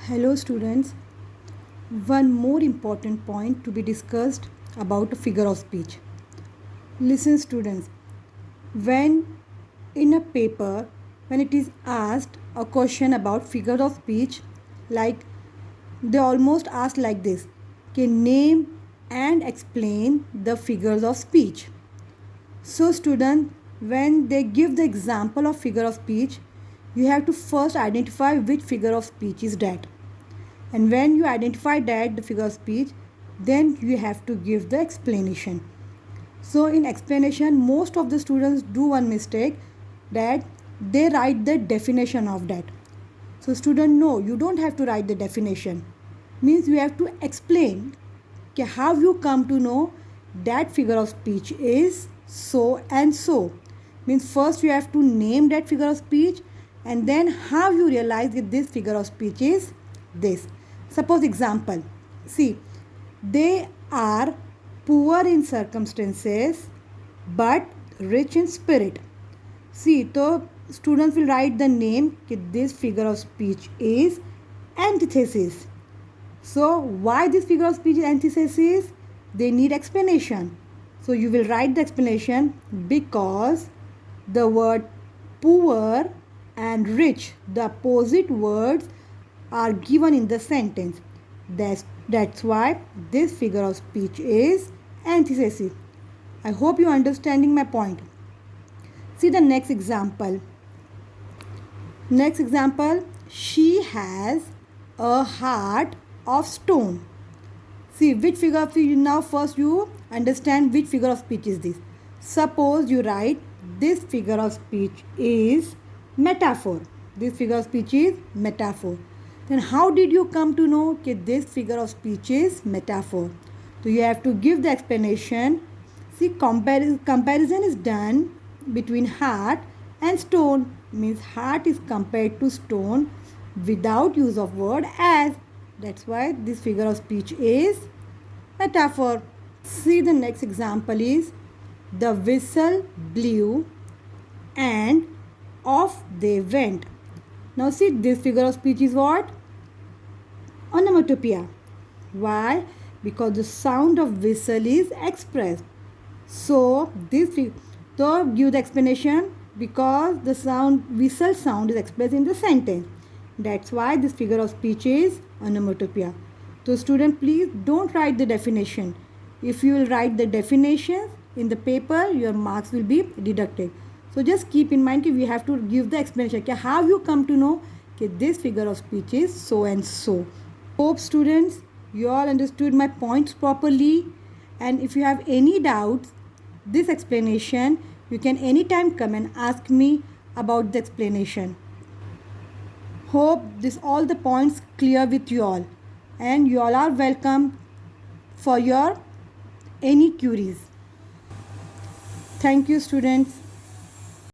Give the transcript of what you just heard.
Hello students, one more important point to be discussed about a figure of speech. Listen students, when in a paper, when it is asked a question about figure of speech, like they almost ask like this, can name and explain the figures of speech. So student, when they give the example of figure of speech, you have to first identify which figure of speech is that. And when you identify that the figure of speech, then you have to give the explanation. So in explanation, most of the students do one mistake, that they write the definition of that. So student, no, you don't have to write the definition. Means you have to explain how you come to know that figure of speech is so and so. Means first you have to name that figure of speech, and then how you realize that this figure of speech is this. Suppose example, see, they are poor in circumstances but rich in spirit. See, so students will write the name that this figure of speech is antithesis. So why this figure of speech is antithesis? They need explanation. So you will write the explanation, because the word poor and rich, the opposite words, are given in the sentence. That's why this figure of speech is antithesis. I hope you are understanding my point. See the next example. Next example, she has a heart of stone. See which figure of speech. Now first you understand which figure of speech is this. Suppose you write this figure of speech is metaphor. This figure of speech is metaphor. Then how did you come to know that this figure of speech is metaphor? So you have to give the explanation. See, comparison is done between heart and stone. Means heart is compared to stone without use of word as. That's why this figure of speech is metaphor. See the next example is, the whistle blew and off they went. Now see, this figure of speech is what? Onomatopoeia. Why? Because the sound of whistle is expressed. So so give the explanation, because the whistle sound is expressed in the sentence. That's why this figure of speech is onomatopoeia. So student, please don't write the definition. If you will write the definitions in the paper, your marks will be deducted. So just keep in mind that we have to give the explanation. How you come to know that this figure of speech is so and so. Hope students, you all understood my points properly. And if you have any doubts, this explanation, you can anytime come and ask me about the explanation. Hope all the points clear with you all. And you all are welcome for your any queries. Thank you students.